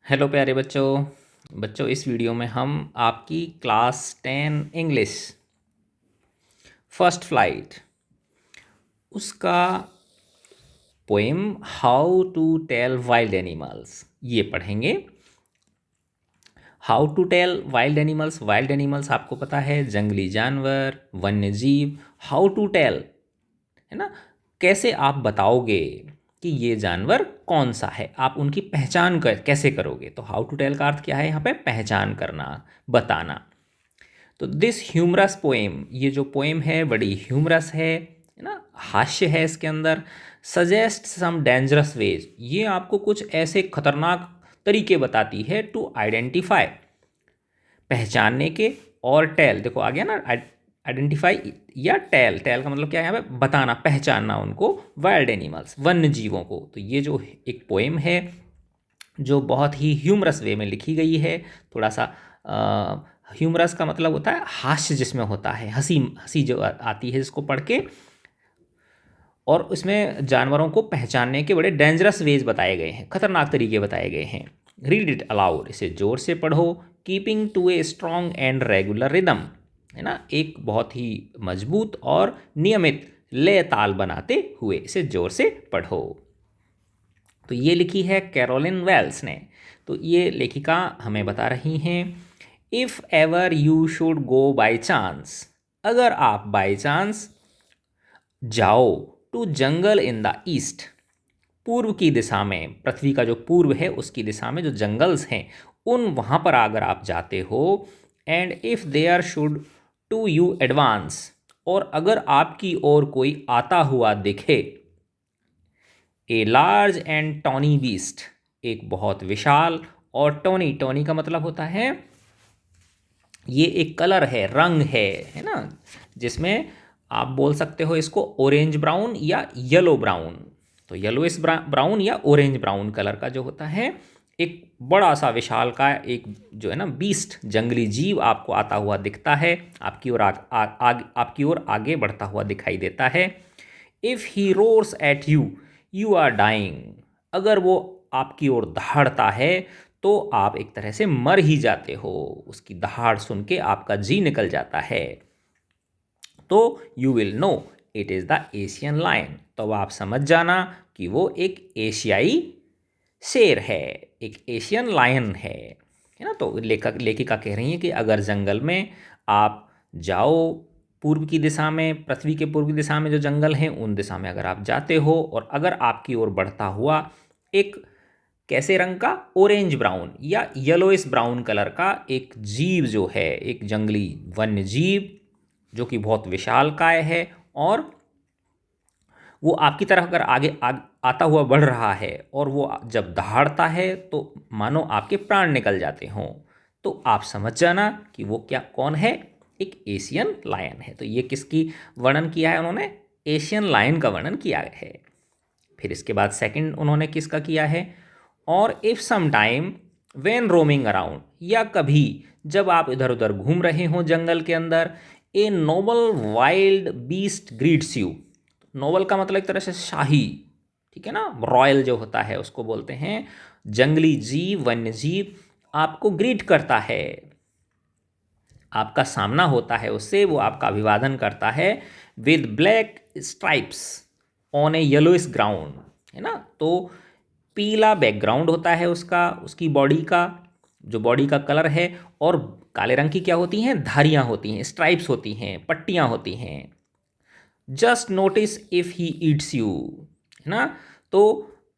Hello प्यारे बच्चों। बच्चों, इस वीडियो में हम आपकी क्लास 10 इंग्लिश फर्स्ट फ्लाइट उसका poem how to tell wild animals ये पढ़ेंगे। How to tell wild animals आपको पता है, जंगली जानवर, वन्य जीव। हाउ टू टेल है ना, कैसे आप बताओगे कि ये जानवर कौन सा है, आप उनकी पहचान कैसे करोगे। तो हाउ टू टेल का अर्थ क्या है यहाँ पे, पहचान करना, बताना। तो दिस ह्यूमरस पोएम, ये जो पोएम है बड़ी ह्यूमरस है ना, हास्य है इसके अंदर। सजेस्ट सम डेंजरस वेज, ये आपको कुछ ऐसे खतरनाक तरीके बताती है टू आइडेंटिफाई, पहचानने के। और टेल, देखो आ गया ना, आइडेंटिफाई या टेल, टेल का मतलब क्या है यहाँ पे, बताना, पहचानना उनको, वाइल्ड एनिमल्स, वन्य जीवों को। तो ये जो एक पोएम है जो बहुत ही ह्यूमरस वे में लिखी गई है, थोड़ा सा ह्यूमरस का मतलब होता है हास्य जिसमें होता है, हंसी हंसी जो आती है जिसको पढ़ के। और उसमें जानवरों को पहचानने के बड़े डेंजरस वेज बताए गए हैं, खतरनाक तरीके बताए गए हैं। रीड इट अलाउड, इसे जोर से पढ़ो। Keeping to a strong and regular rhythm, है ना, एक बहुत ही मजबूत और नियमित लय ताल बनाते हुए इसे जोर से पढ़ो। तो ये लिखी है कैरोलिन वेल्स ने। तो ये लेखिका हमें बता रही हैं, if ever you should go by chance, अगर आप बाय चांस जाओ to jungle in the east, पूर्व की दिशा में, पृथ्वी का जो पूर्व है उसकी दिशा में जो जंगल्स हैं उन वहाँ पर अगर आप जाते हो, and if there should to you advance, और अगर आपकी ओर कोई आता हुआ दिखे, a large and tawny beast, एक बहुत विशाल, और टॉनी, टॉनी का मतलब होता है ये एक कलर है, रंग है ना, जिसमें आप बोल सकते हो इसको ऑरेंज ब्राउन या येलो ब्राउन। तो येलोइश ब्राउन या ऑरेंज ब्राउन कलर का जो होता है, एक बड़ा सा विशाल का एक जो है ना बीस्ट, जंगली जीव आपको आता हुआ दिखता है, आपकी ओर आपकी ओर आगे बढ़ता हुआ दिखाई देता है। If he roars at you, you are dying, अगर वो आपकी ओर दहाड़ता है तो आप एक तरह से मर ही जाते हो, उसकी दहाड़ सुन के आपका जी निकल जाता है। तो you will know it is the Asian lion, तो आप समझ जाना कि वो एक एशियाई शेर है, एक एशियन लायन है ना। तो लेखिका कह रही है कि अगर जंगल में आप जाओ, पूर्व की दिशा में, पृथ्वी के पूर्व की दिशा में जो जंगल हैं उन दिशा में अगर आप जाते हो, और अगर आपकी ओर बढ़ता हुआ एक कैसे रंग का, ऑरेंज ब्राउन या येलोइश ब्राउन कलर का एक जीव जो है, एक जंगली वन्य जीव जो कि बहुत विशालकाय है, और वो आपकी तरफ अगर आता हुआ बढ़ रहा है, और वो जब दहाड़ता है तो मानो आपके प्राण निकल जाते हों, तो आप समझ जाना कि वो क्या, कौन है, एक एशियन लायन है। तो ये किसकी वर्णन किया है उन्होंने, एशियन लायन का वर्णन किया है। फिर इसके बाद सेकंड उन्होंने किसका किया है, और if some time when roaming around, या कभी जब आप इधर उधर घूम रहे हों जंगल के अंदर, a noble wild beast greets you, noble का मतलब एक तरह से शाही, ठीक है ना, रॉयल जो होता है उसको बोलते हैं। जंगली जीव, वन्य जीव आपको ग्रीट करता है, आपका सामना होता है उससे, वो आपका अभिवादन करता है, with black stripes on A yellowish ground, है ना। तो पीला बैकग्राउंड होता है उसका, उसकी बॉडी का, जो बॉडी का कलर है, और काले रंग की क्या होती हैं, धारियाँ होती हैं, स्ट्राइप्स होती हैं, पट्टियाँ होती हैं। Just notice if he eats you, है ना। तो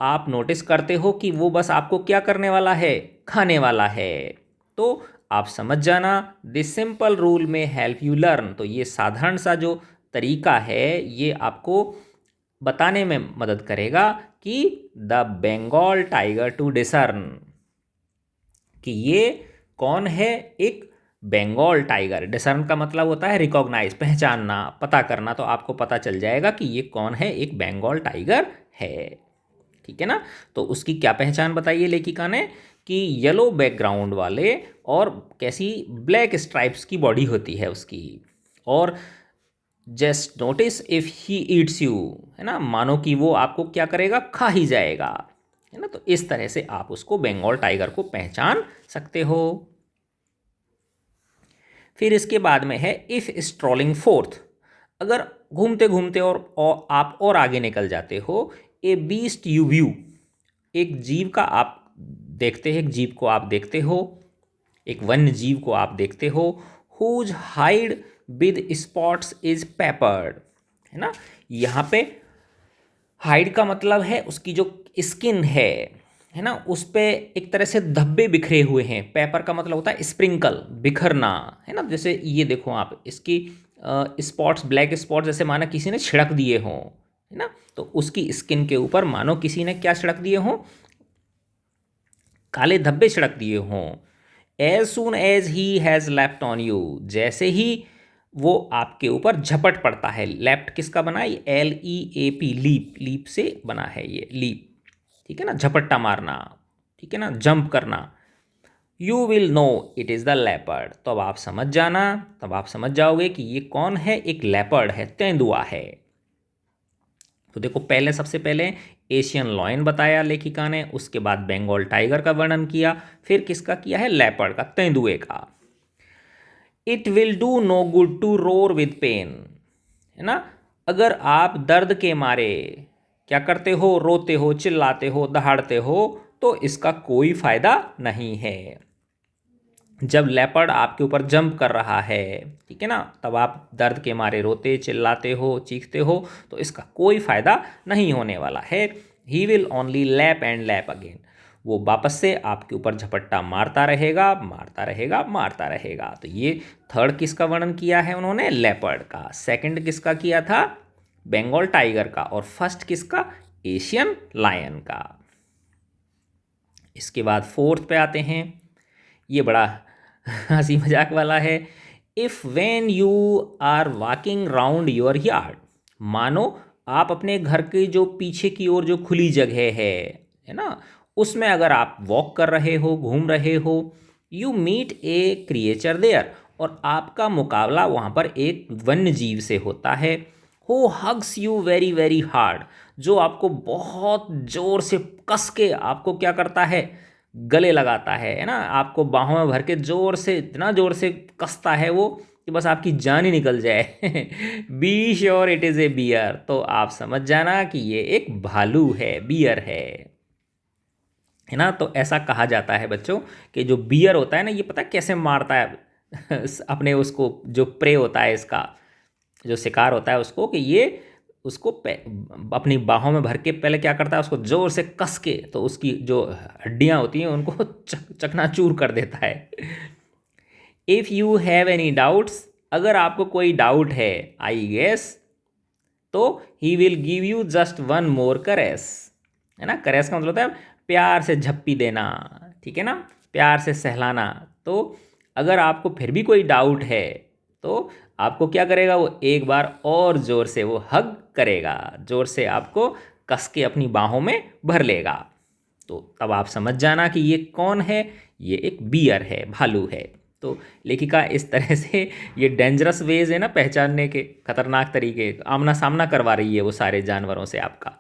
आप नोटिस करते हो कि वो बस आपको क्या करने वाला है, खाने वाला है। तो आप समझ जाना, दिस सिंपल रूल में हेल्प यू लर्न, तो ये साधारण सा जो तरीका है ये आपको बताने में मदद करेगा कि the Bengal tiger to discern, कि ये कौन है, एक बंगाल टाइगर। डिसर्न का मतलब होता है रिकॉग्नाइज, पहचानना, पता करना। तो आपको पता चल जाएगा कि ये कौन है, एक बंगाल टाइगर है, ठीक है ना। तो उसकी क्या पहचान बताइए लेखिका ने, कि येलो बैकग्राउंड वाले और कैसी ब्लैक स्ट्राइप्स की बॉडी होती है उसकी, और just notice if he eats you, है ना, मानो कि वो आपको क्या करेगा, खा ही जाएगा। है ना। तो इस तरह से आप उसको बंगाल टाइगर को पहचान सकते हो। फिर इसके बाद में है इफ स्ट्रॉलिंग फोर्थ, अगर घूमते घूमते और आप और आगे निकल जाते हो, ए बीस्ट यू व्यू, एक जीव का आप देखते हैं, एक जीव को आप देखते हो, एक वन्य जीव को आप देखते हो, whose hide with spots is peppered, है ना। यहाँ पे हाइड का मतलब है उसकी जो स्किन है ना, उस पे एक तरह से धब्बे बिखरे हुए हैं। पेपर का मतलब होता है स्प्रिंकल, बिखरना, है ना। जैसे ये देखो आप, इसकी स्पॉट्स, ब्लैक स्पॉट्स, जैसे माना किसी ने छिड़क दिए हों, है ना। तो उसकी स्किन के ऊपर मानो किसी ने क्या छिड़क दिए हों, काले धब्बे छिड़क दिए हों। As soon as he has leapt on you, जैसे ही वो आपके ऊपर झपट पड़ता है। लैप्ट किसका बना है, LEAP, लीप, लीप से बना है ये, लीप, ठीक है ना, झपट्टा मारना, ठीक है ना, जंप करना। You will know it is the leopard, तो अब आप समझ जाना, तब आप समझ जाओगे कि ये कौन है, एक लेपर्ड है, तेंदुआ है। तो देखो, पहले सबसे पहले एशियन लॉयन बताया लेखिका ने, उसके बाद बंगाल टाइगर का वर्णन किया, फिर किसका किया है, लेपर्ड का, तेंदुए का। It will do no good to roar with pain, है ना। अगर आप दर्द के मारे क्या करते हो, रोते हो, चिल्लाते हो, दहाड़ते हो, तो इसका कोई फायदा नहीं है। जब लेपर्ड आपके ऊपर जंप कर रहा है, ठीक है ना, तब आप दर्द के मारे रोते, चिल्लाते हो, चीखते हो, तो इसका कोई फायदा नहीं होने वाला है। He will only lap and lap again, वो वापस से आपके ऊपर झपट्टा मारता रहेगा, मारता रहेगा, मारता रहेगा। तो ये थर्ड किसका वर्णन किया है उन्होंने, लेपर्ड का। सेकंड किसका किया था, बंगाल टाइगर का। और फर्स्ट किसका, एशियन लायन का। इसके बाद फोर्थ पे आते हैं, ये बड़ा हंसी मजाक वाला है। If when you are walking round your yard, मानो आप अपने घर के जो पीछे की ओर जो खुली जगह है ना, उसमें अगर आप वॉक कर रहे हो, घूम रहे हो, you meet a creature there, और आपका मुकाबला वहाँ पर एक वन्य जीव से होता है। हो hugs you very very hard, जो आपको बहुत ज़ोर से कस के आपको क्या करता है, गले लगाता है ना, आपको बाहों में भर के ज़ोर से, इतना ज़ोर से कसता है वो कि बस आपकी जान ही निकल जाए। Be sure it is a bear, तो आप समझ जाना कि ये एक भालू है, बियर है ना। तो ऐसा कहा जाता है बच्चों कि जो बियर होता है ना, ये पता है कैसे मारता है अपने उसको, जो प्रे होता है इसका, जो शिकार होता है उसको, कि ये उसको अपनी बाहों में भर के पहले क्या करता है, उसको जोर से कस के, तो उसकी जो हड्डियां होती हैं उनको चकनाचूर कर देता है। If you have any doubts, अगर आपको कोई डाउट है, आई गेस, तो he will give you just one more करेस, है ना। करेस का मतलब होता है प्यार से झप्पी देना, ठीक है ना, प्यार से सहलाना। तो अगर आपको फिर भी कोई डाउट है, तो आपको क्या करेगा, वो एक बार और ज़ोर से वो हग करेगा, ज़ोर से आपको कस के अपनी बाहों में भर लेगा। तो तब आप समझ जाना कि ये कौन है, ये एक बियर है, भालू है। तो लेखिका इस तरह से ये डेंजरस वेज है ना पहचानने के, खतरनाक तरीके, आमना सामना करवा रही है वो सारे जानवरों से आपका।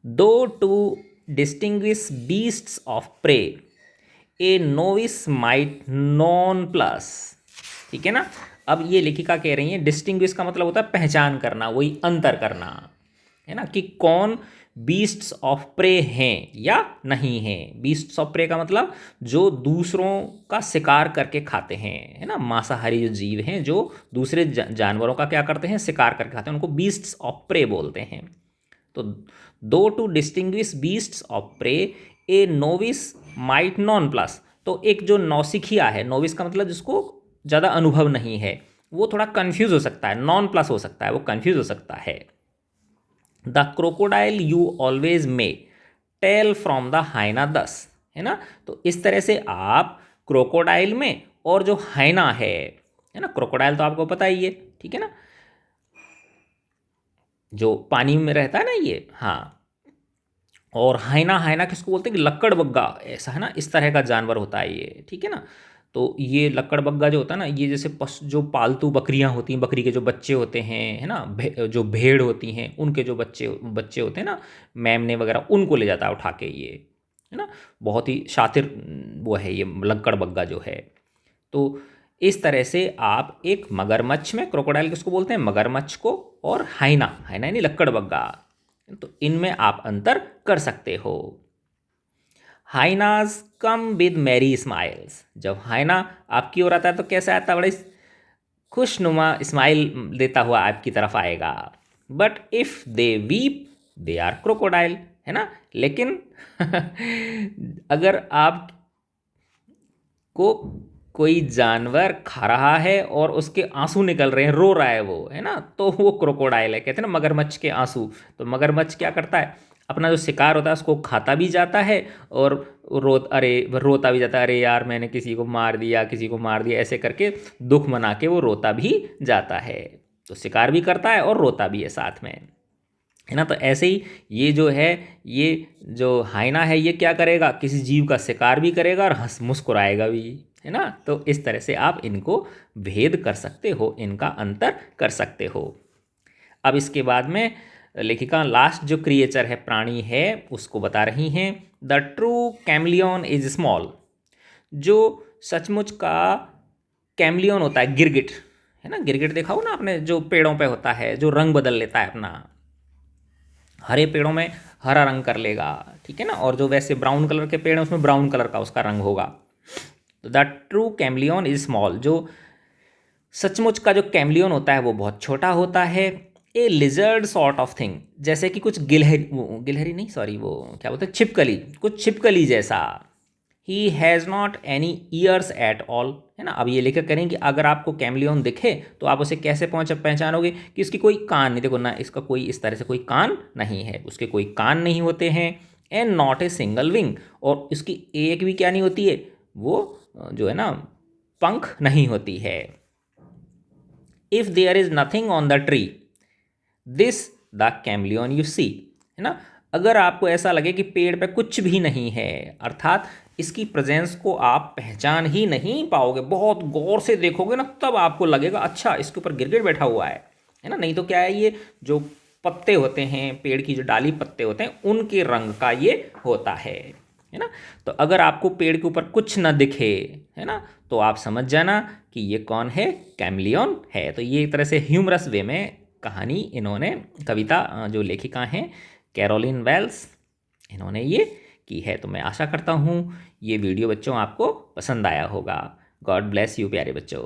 Though to distinguish beasts of prey, a novice might nonplus, ठीक है ना। अब ये लेखिका कह रही है, डिस्टिंग्विश का मतलब होता है पहचान करना, वही अंतर करना, है ना, कि कौन बीस्ट्स ऑफ प्रे हैं या नहीं हैं। बीस्ट्स ऑफ प्रे का मतलब जो दूसरों का शिकार करके खाते हैं, है ना, मांसाहारी जो जीव हैं जो दूसरे जानवरों का क्या करते हैं, शिकार करके खाते हैं, उनको बीस्ट्स ऑफ प्रे बोलते हैं। तो though to distinguish beasts of prey, a novice might nonplus, तो एक जो नौसिखिया है, नोविस का मतलब जिसको ज़्यादा अनुभव नहीं है, वो थोड़ा कन्फ्यूज़ हो सकता है, नॉन प्लस हो सकता है, वो कन्फ्यूज़ हो सकता है। The crocodile you always may tell from the hyena दस, है ना। तो इस तरह से आप क्रोकोडाइल में और जो हाइना है ना, क्रोकोडाइल तो आपको पता ही है, ठीक है ना, जो पानी में रहता है ना ये, हाँ। और हाइना, हाइना किसको बोलते हैं कि लक्कड़ बग्गा, ऐसा है ना, इस तरह का जानवर होता है ये, ठीक है ना। तो ये लक्कड़बग्गा जो होता है ना, ये जैसे पशु जो पालतू बकरियां होती हैं, बकरी के जो बच्चे होते हैं, है ना, जो भेड़ होती हैं उनके जो बच्चे बच्चे होते हैं ना, मेमने वगैरह, उनको ले जाता है उठा के ये, है ना। बहुत ही शातिर वो है ये लक्कड़बग्गा जो है। तो इस तरह से आप एक मगरमच्छ में, क्रोकोडाइल किसको बोलते हैं, मगरमच्छ को, और हाइना, हाइना यानी लक्कड़बग्गा, तो इनमें आप अंतर कर सकते हो। Hyenas come with merry smiles, जब हाइना आपकी ओर आता है तो कैसे आता है, बड़े खुशनुमा स्माइल देता हुआ आपकी तरफ आएगा। But if they weep they are crocodile, है ना। लेकिन अगर आप को कोई जानवर खा रहा है और उसके आंसू निकल रहे हैं, रो रहा है वो, है ना, तो वो क्रोकोडाइल है। कहते हैं ना मगरमच्छ के आंसू, तो मगरमच्छ क्या करता है, अपना जो शिकार होता है उसको खाता भी जाता है और रोता भी जाता है, अरे यार मैंने किसी को मार दिया, किसी को मार दिया, ऐसे करके दुख मना के वो रोता भी जाता है। तो शिकार भी करता है और रोता भी है साथ में, है ना। तो ऐसे ही ये जो है, ये जो हाइना है, ये क्या करेगा, किसी जीव का शिकार भी करेगा और हंस मुस्कुराएगा भी, है ना। तो इस तरह से आप इनको भेद कर सकते हो, इनका अंतर कर सकते हो। अब इसके बाद में लेखिका लास्ट जो क्रिएचर है, प्राणी है, उसको बता रही हैं। The true chameleon is small, जो सचमुच का कैमलियन होता है, गिरगिट, है ना। गिरगिट देखा हो ना आपने, जो पेड़ों पे होता है, जो रंग बदल लेता है अपना, हरे पेड़ों में हरा रंग कर लेगा, ठीक है ना, और जो वैसे ब्राउन कलर के पेड़ हैं उसमें ब्राउन कलर का उसका रंग होगा। तो the true chameleon is small, जो सचमुच का जो कैमलियन होता है वो बहुत छोटा होता है। ए लिजर्ड सॉर्ट ऑफ थिंग, जैसे कि कुछ गिलहरी नहीं, सॉरी, वो क्या बोलते हैं, छिपकली, कुछ छिपकली जैसा। He has not any years at all, है ना। अब ये लेकर करें कि अगर आपको कैमलियन दिखे तो आप उसे कैसे पहचानोगे कि उसकी कोई कान नहीं, देखो ना, इसका कोई इस तरह से कोई कान नहीं है, उसके कोई कान नहीं होते हैं। And not a single wing, और उसकी एक भी क्या नहीं होती है, वो जो है ना, पंख नहीं होती है। If there is nothing on the tree this the chameleon you see, है ना। अगर आपको ऐसा लगे कि पेड़ पे कुछ भी नहीं है, अर्थात इसकी प्रेजेंस को आप पहचान ही नहीं पाओगे, बहुत गौर से देखोगे ना तब आपको लगेगा अच्छा इसके ऊपर गिरगिट बैठा हुआ है ना। नहीं तो क्या है, ये जो पत्ते होते हैं, पेड़ की जो डाली पत्ते होते हैं, उनके रंग का ये होता है ना। तो अगर आपको पेड़ के ऊपर कुछ ना दिखे, है ना, तो आप समझ जाना कि ये कौन है, कैमलियन है। तो ये एक तरह से ह्यूमरस वे में कहानी इन्होंने, कविता जो लेखिका हैं कैरोलिन वेल्स, इन्होंने ये की है। तो मैं आशा करता हूँ ये वीडियो बच्चों आपको पसंद आया होगा। गॉड ब्लेस यू प्यारे बच्चों।